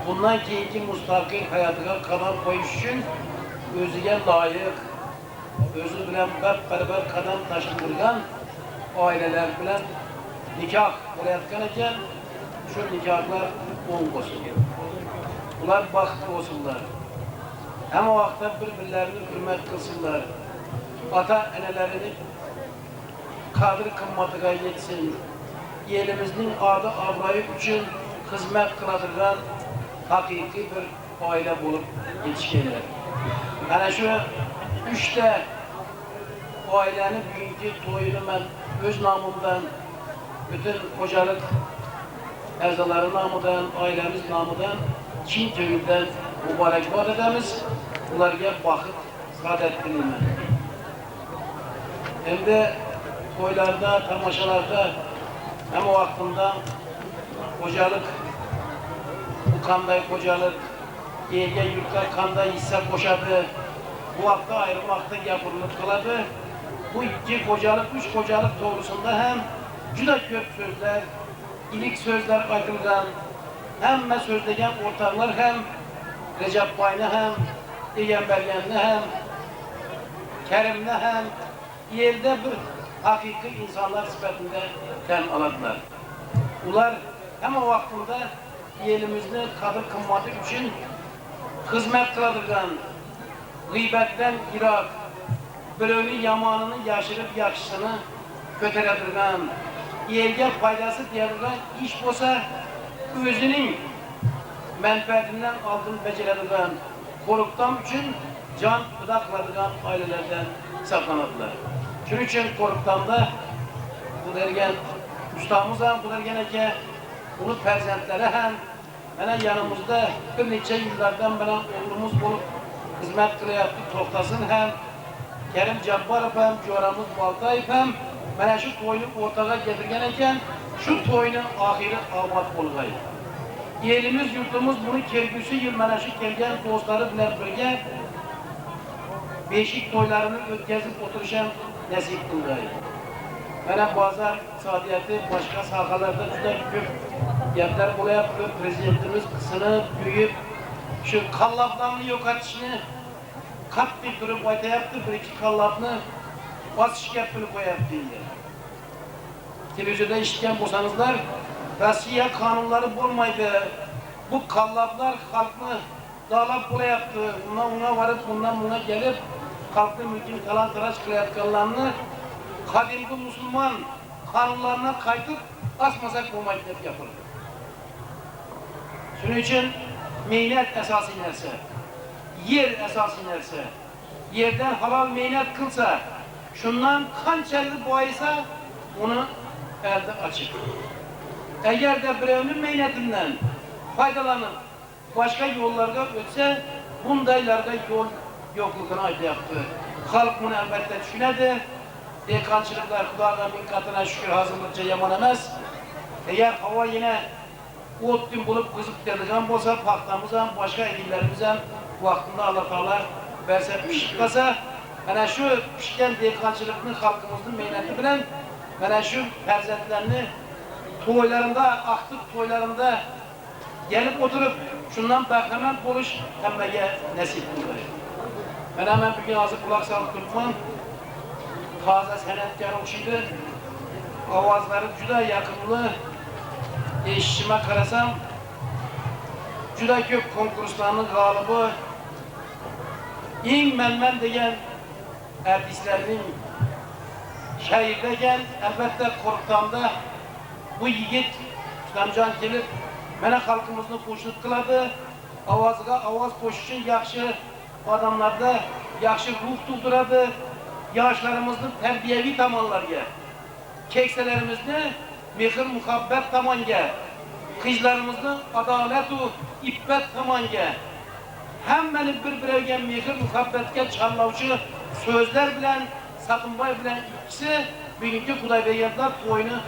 bundan keyinki müstakil hayatına kadam koyuş için özüge layık, özü bilen beraber kadam taşındırgan aileler bilen nikah olayatkan eken şu nikahlar on olsun. Bunlar baktı olsunlar. Hem o vakta birbirlerini hürmet kılsınlar. Ata enelerini kadri kımmatıga yetsin. Yelimizin adı abrayı için hizmet kıladırgan hakiki bir aile bulup yetişkenler. Yani şu üçte ailenin bugünkü toyunu ben öz namımdan, bütün kocalık ezaları namıdan, ailemiz namıdan, Çin köyünden mübarekbad edemiz. Bunlarga bakıt, saadet dilerim. Hem de toylarda, tamaşalarda hem o vaktinde kocalık, bu kanday kocalık, yerge yurtlar kanday hisse koşadı. Bu vakta ayrı vakta yapılılıp kıladı. Bu iki kocalık, üç kocalık doğrusunda hem cüda köp sözler, ilik sözler ayrılgan, hem sözlegen ortaklar hem Recep Bay'na hem Peygambergen'ne hem Kerim'ne hem yerde bir hakiki insanlar sıfatında ten aladılar. Ular hem o vaktinde yelimizde kadir kımmatı için hizmet kıladırgan, gıybetten irak, bölümün yamanını yaşırıp yakışısını kötüledirgan, yerge faydası diyerden iş olsa özünün menfaatinden aldığını beceredirgan, koruktan için can gıdakladıgan ailelerden saklanadılar. Şunun için koruktan da bu dergen ustamız hem bu dergen bunu perzentlere hem hemen yanımızda bir neçe yıllardan beri oğlumuz bulup hizmet kılayaptı toktasın hem Kerim Cabbarov hem Coramız Baltayıp hem bana şu toyunu ortaga getirgen şu toyunun ahiri abat olgayı. Yerimiz yurtumuz bunu kelgüsü yıl bana şu kelgen dostları bilen birge beşik toylarını ötkazıp oturuşan nasip kılgayı. Bana bazı saadiyeti başka sahalarda juda köp yaplar bolayaptı. Prezidentimiz sınıf büyüyüp şu kallaplarını yok atışını katlı durup aytayaptı. Bir iki kallapını basış yapıp koyaptı diye. Televizyonda işitken bolsanızlar Rusya kanunları bulmaydı. Bu kallaplar halkını dağlap bolayaptı. Bundan buna varıp bundan buna gelip halkın mülkünü talan taraş kılayatkanlarını kadimki Müslüman kanunlarına kaytıp asmasak olmayı hep yapılır. Şunun için meynet esas inerse, yer esas inerse, yerden halal meynet kılsa, şundan kançerli boğaysa onu elde açık. Eğer de birevinin meynetinden faydalanıp başka yollarda ötse, bundaylarda yol yoklukuna ayda yaptı. Halk bunu elbette düşünedi. Dekançılıklar Kudağ'ın bin katına şükür hazırlıkça yaman emez. Eğer hava yine otun bulup kızıp dediğim olsa, paktamızdan, başka edillerimizden vaktinde Allah Teala verse pişiklasa, yani şu pişken dekançılıkını halkımızın meyneti bilen, yani şu perzetlerini toylarında, aktif toylarında gelip oturup şundan berhemen buluş emmeye nasip kıldı. Ben hemen bir gün ağzı kulak salıp tutmam. Taze senetkar okşuydu. Avazları juda yakınlı. Eşime karasam juda köp konkurslarının galibi men degen artistlerinin şehirde elbette korktamda bu yigit Ustamcan gelip mene halkımızın hoşnut kıladı. Avazga avaz koşuşun yakşı adamlarda yakşı ruh tulduradı. Yaşlarımızın terbiyevi tamanlarga, kekselerimizde mehir muhabbet tamanga, kızlarımızın adaletu iffet tamanga, hemmeni bir-birevge mehir muhabbetke çallavçı sözler bilen, Sakınbay bilen ikisi bugünkü Kudaybeyatlar toyunu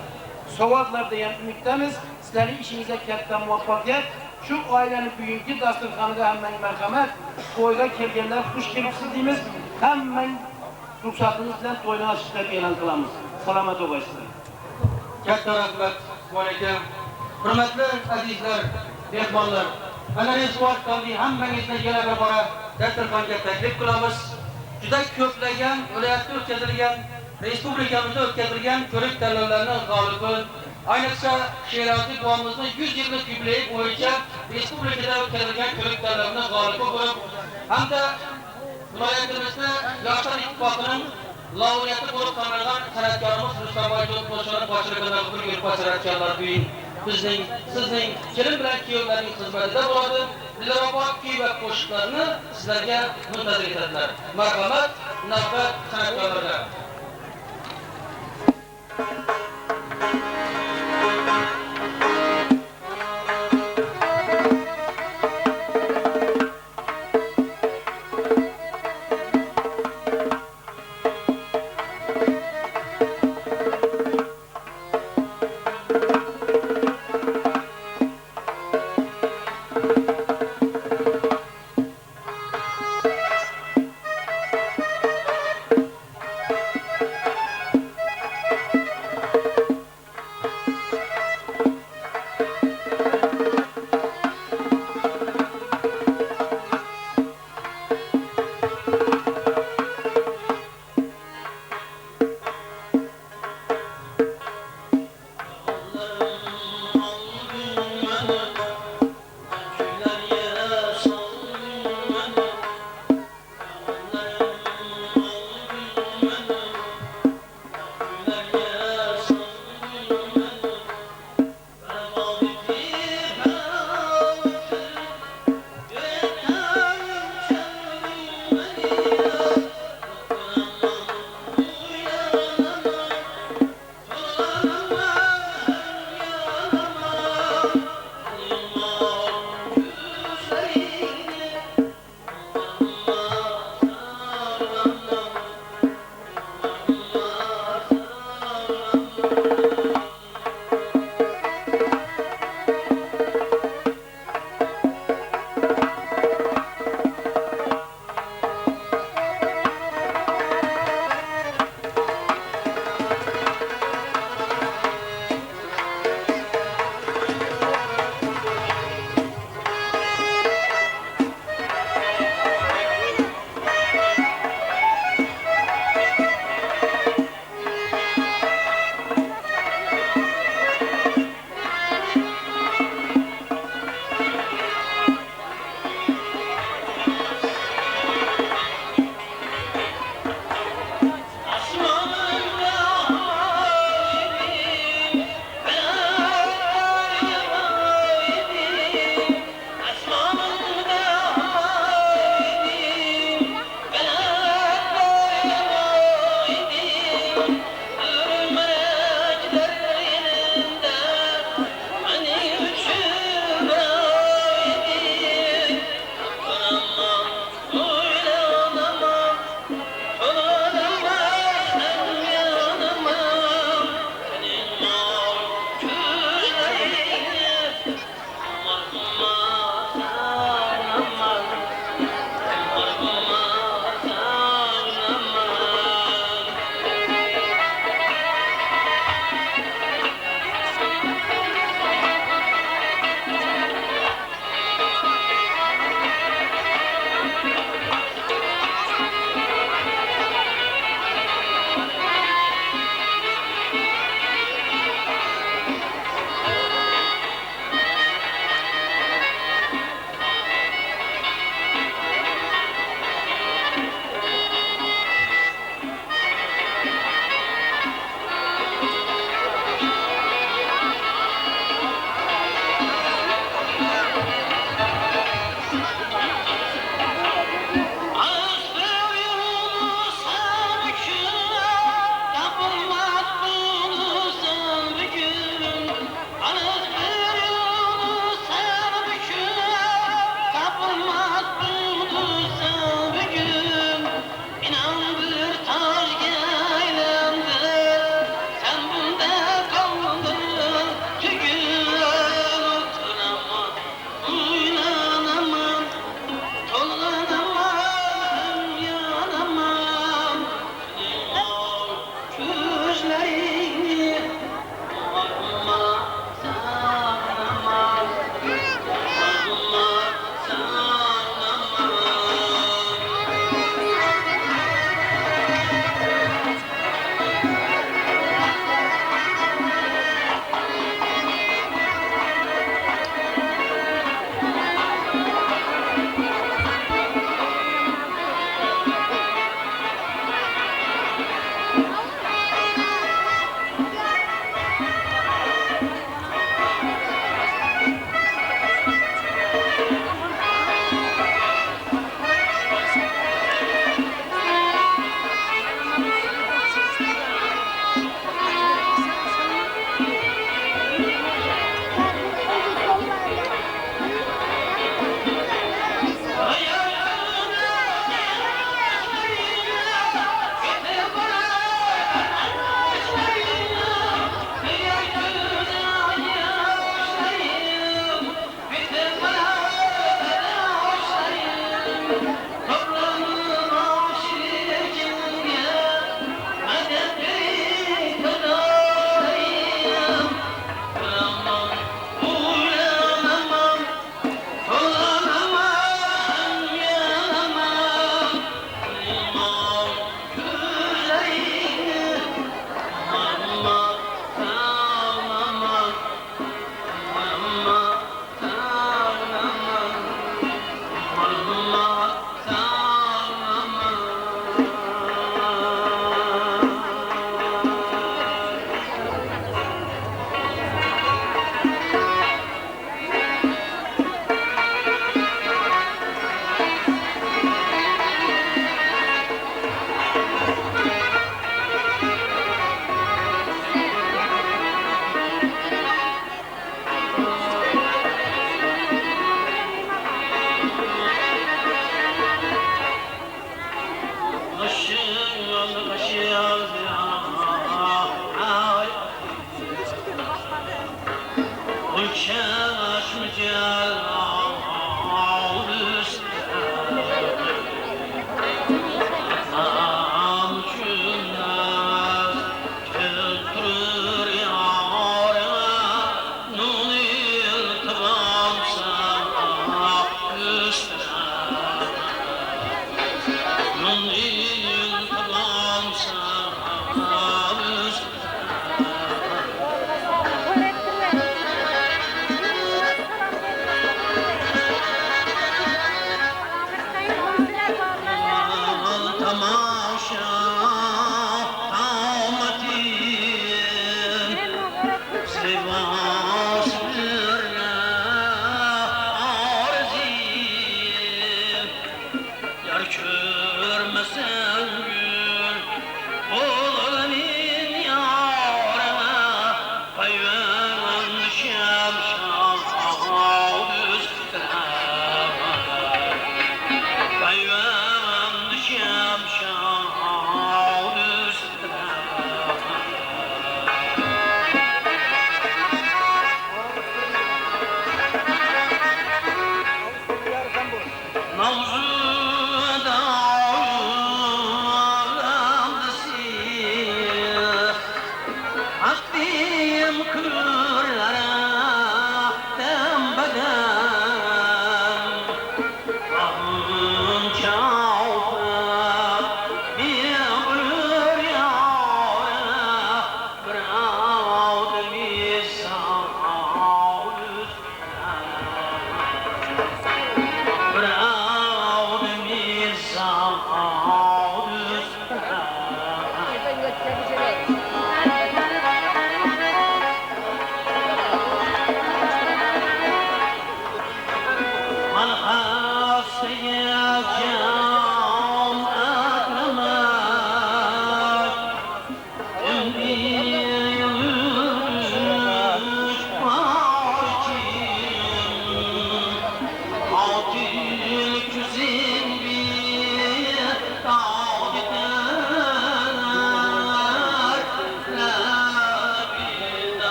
sovatlar diyen ümittemiz. Sizlerin işinize katta muvaffakiyet. Şu ailenin bugünkü dasturxanıda hemen merhamet, toyga kelgenler kuş kelipsiz deyimiz, hemen ruhsatınız bilen toyunu açıklayıp e'lon qilamiz. Salomat o'g'aysizlar. Katta rahmat, bor ekan. Hurmatli azizlar, mehmonlar, Ana Resort Qamli hammangizni yana bir bora dasturxonga taklif qilamiz. Juda ko'plagan viloyatda o'tkazilgan, respublikamizda o'tkazilgan ko'rik tanlovlarining g'olibi, ayniqsa Sherobod buvamizning 100 yillik yubileyi bo'yicha respublikada o'tkazilgan ko'rik tanlovining g'olibi bo'lib, hamda viloyatimizda Yoshlar ittifoqining laureati bo'lib tanilgan san'atkorimiz Rustamboy Qo'shonov boshlig'ida bir guruh san'atkorlar buyin sizning kelin bilan kuyovlarning xizmatida bo'ladi. Dilrabo kuy va qo'shiqlarni sizlarga muntazir etadilar. Marhamat, navbat san'atkorlarga.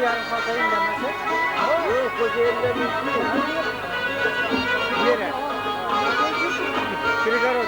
yarım saate indirmesi. Yok, Kocaeli'de mümkün ya. Yere. Kırıkaroz.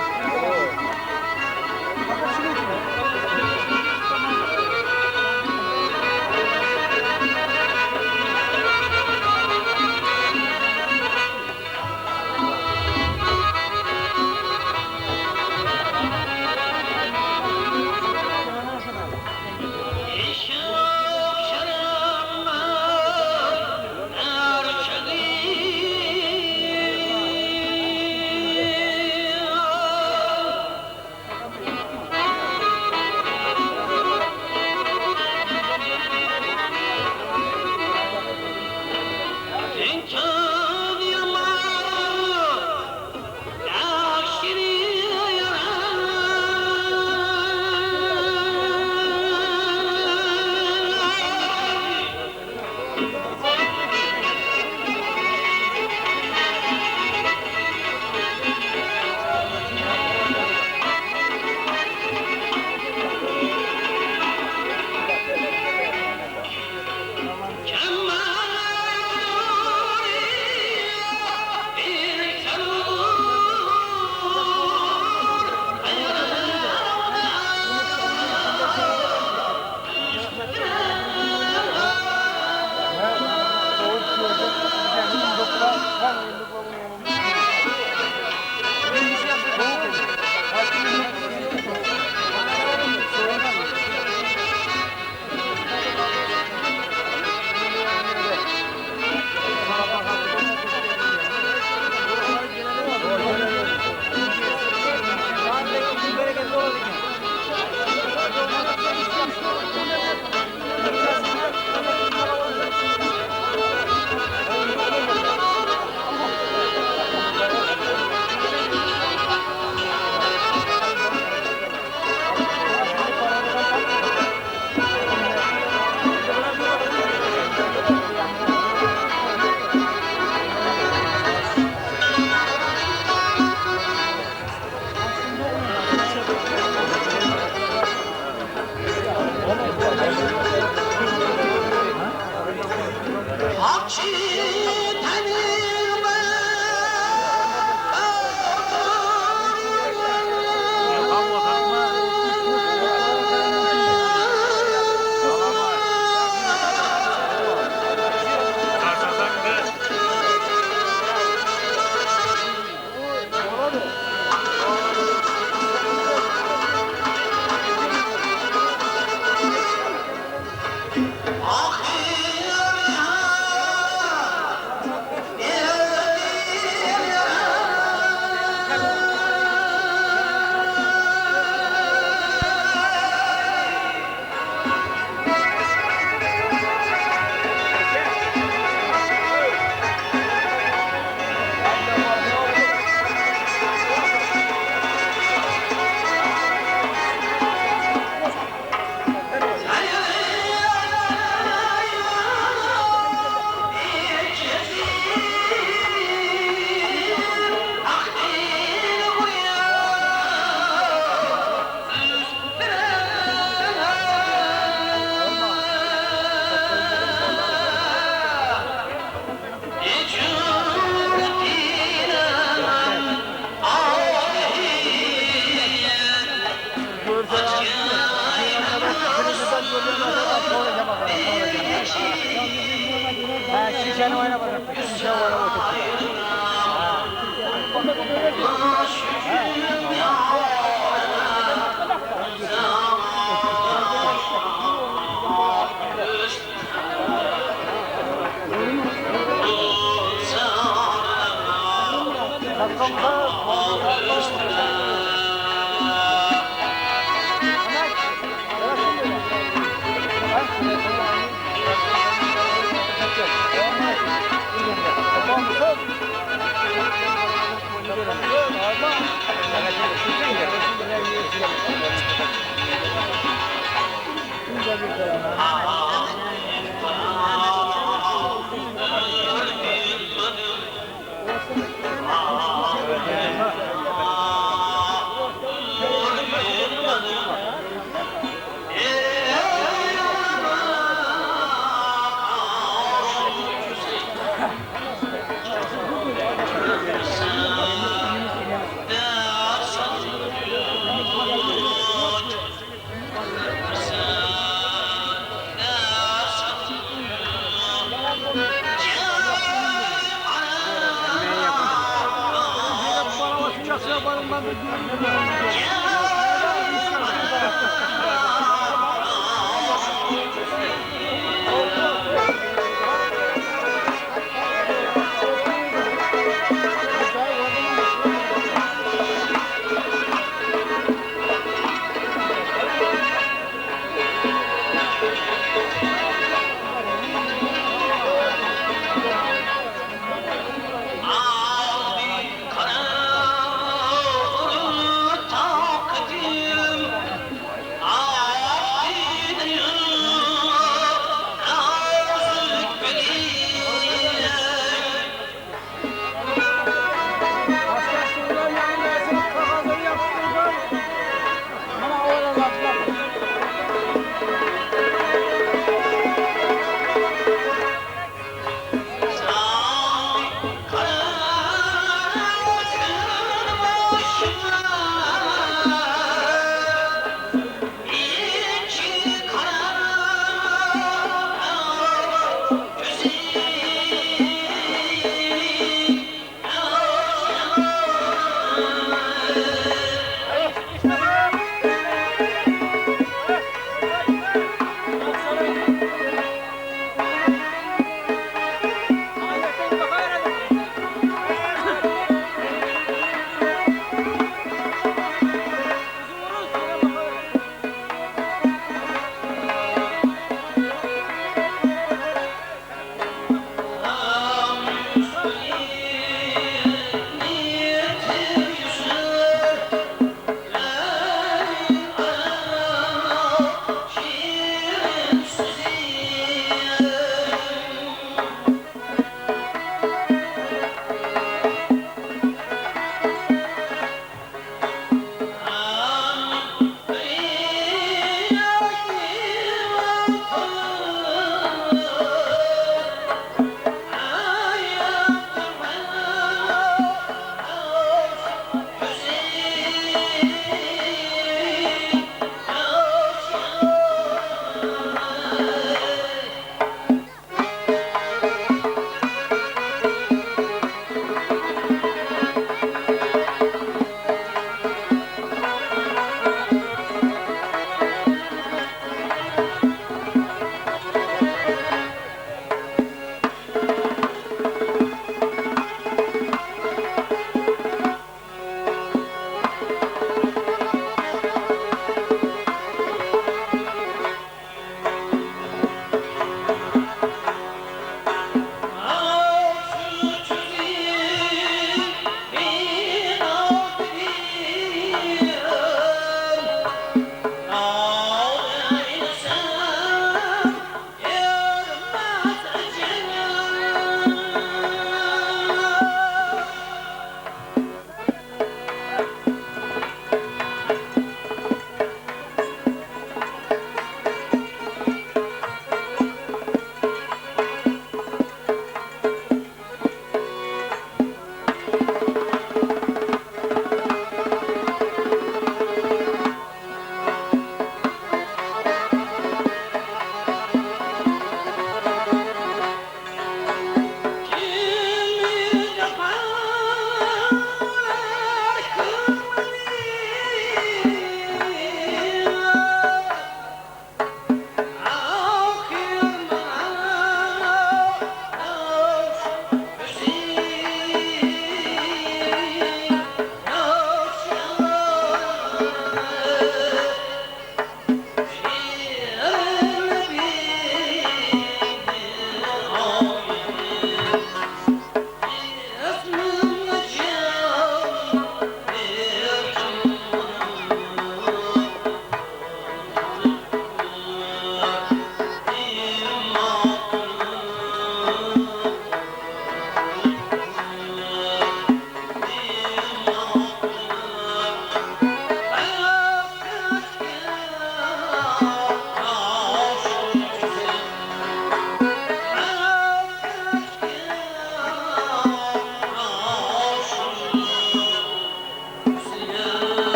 Şişeni oyna bakalım. Şişeni oyna bakalım.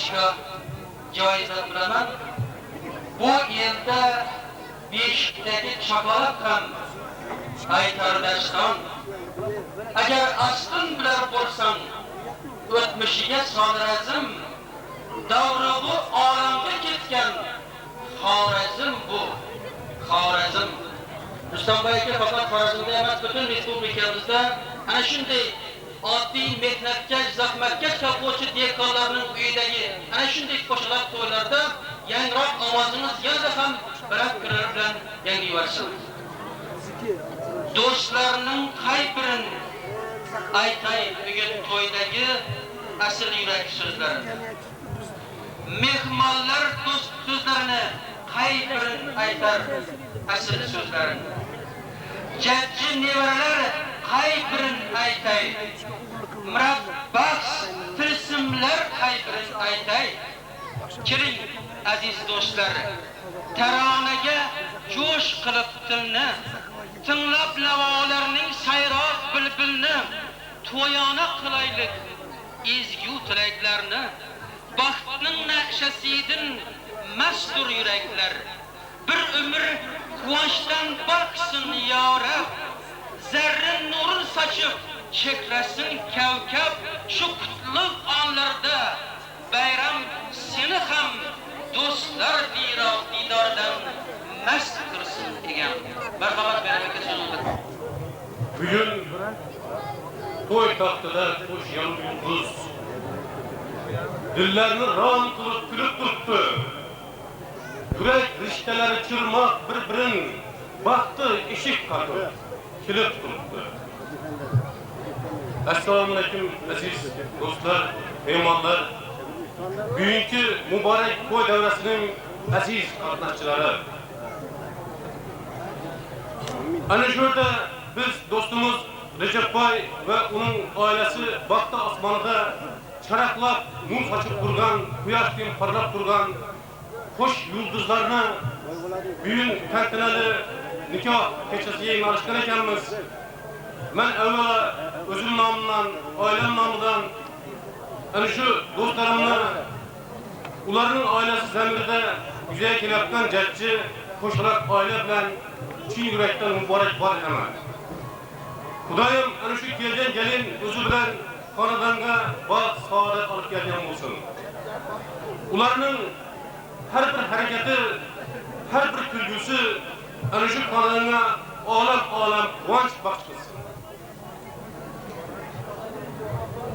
aytishga joizat bilaman. Bu yerda beshikdagi chokolad ham aytardashdan. Agar aslin bilar bo'lsam, o'tmishiga Sodir-Azim, davri bu olamga ketgan Xorazm bu. Xorazm. Rustamboy aka faqat Xorazmda emas, butun respublikamizda ana shunday oddiy mehnatga, zahmatga chaquvchi dehqonlarning uyidagi ana shunday qo'shiqlar to'ylarda yangroq ovozingiz yana ham bilan kurar bilan yangiversin. Do'stlarning qay birin aytay bugun to'ydagi asl yurak so'zlari. Mehmonlar do'st so'zlarini qay birin aytar asl so'zlarini. Jajji nevaralar qay birin aytay. Murabbas tilsimlar qay birin aytay. Keling aziz do'stlar, taronaga jo'sh qilib tilni, tinglab lavolarning sayroq bilbilni, to'yona qilaylik ezgu tilaklarni, baxtning naqshasidan mastur yuraklar, bir umr quvonchdan boqsin yorab, zarrin nurin sochib chekrasin kavkab, shu qutlug' onlarda bayram seni ham do'stlar didordan mast qilsin degan. Marhamat beraka so'zlar. Bugun to'y taxtida qo'sh yulduz dillarni rom qilib kulib turibdi. Yurak rishtalari chirmoq bir-birin baxti eshik qatib kelib turibdi. Assalomu alaykum aziz do'stlar, mehmonlar. Bugungi muborak to'y davrasining aziz qatnashchilari. Ana shu yerda biz do'stimiz Rajabboy va uning oilasi baxta osmonida charaqlab nur sochib turgan, quyoshning parlab turgan qo'sh yulduzlarni bugun tantanali nikoh kechasiga yig'ilishgan ekanmiz. Men avvalo o'zim nomidan, oilam nomidan ana shu do'stlarimni ularning oilasi zamirida yuzaga kelayotgan jajji qo'shaloq oila bilan chin yurakdan muborakbod etaman. Xudoyim ana shu kelgan gelin o'zi bilan xonadonga baxt saodat olib kelgan bo'lsin. Ularning har bir harakati, har bir kulgusi ana shu xonadonga olam quvonch baxsh qilsin.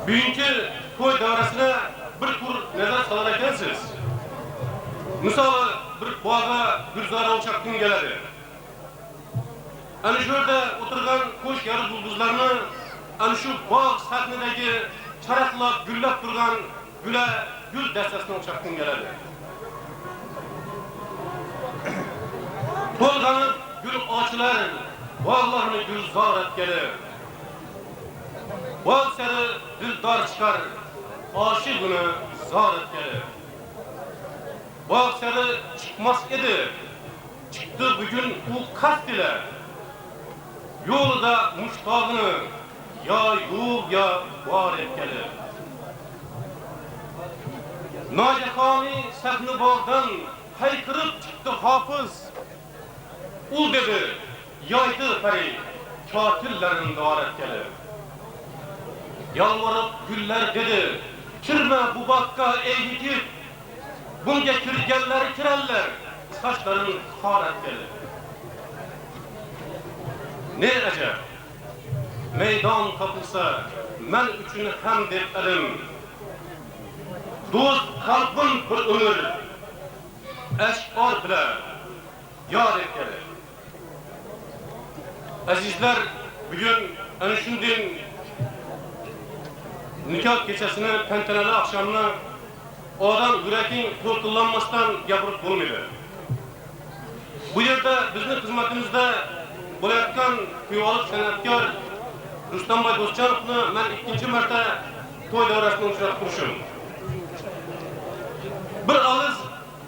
Bugungi to'y davrasida bir tur nazar solar ekansiz. Misol bir bog'a gulzora o'xshab kun keladi. Ana shu yerda o'tirgan qo'sh yorug' yulduzlarni ana shu bog' sahnidagi charaqlab gullab turgan gul dastasini o'xshab kun keladi. To'lg'anib gul ochilar, bog'larni gulzor etgalar. Bog' sari dildor chiqar, oshiq uni zor etgalar. Bog' sari chiqmas edi, chiqdi bugun u qasd ila. Yo'lida mushtog'ini yo yo'q yo bor etgalar. Nojahoniy sahni bog'dan hayqirib chiqdi hofiz. U dedi, yoydi pari, kotillarin dor etgalar. Yalvarib gullar dedi, kirma bu baqqa ey yigit. Bunga kirganlar kirarlar, sochlarin xor etgalar. Ne ajab, maydon topilsa, men uchun ham deb edim. Do'st qalbim bir umr, ashqor bilan yor etgalar. Azizlar, bugun ana shunday nikoh kechasini, tantanali oqshomni odam yuragining to'lqinlanmasdan gapirib bo'lmaydi. Bu yerda bizning xizmatimizda bo'layotgan kuyovlik san'atkor Rustamboy Do'stjonovni men ikkinchi marta to'y davrasida uchratib turishim. Bir og'iz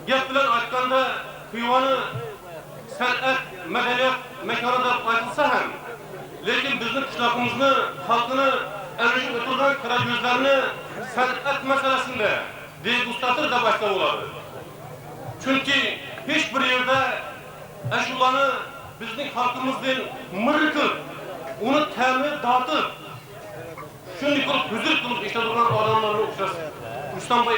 gap bilan aytganda kuyovni san'at, madaniyat makoni deb aytilsa ham, lekin bizning qishloqimizni, xalqini ana shu o'tirgan qarag'ozlarni san'at masalasida degustator deb aytsa bo'ladi. Chunki hech bir yerda ashulani bizning xalqimizdan mirqib, uni ta'mi dotib, shunday qilib huzur qilib eshitadigan odamlarni uchrasiz. Rustamboy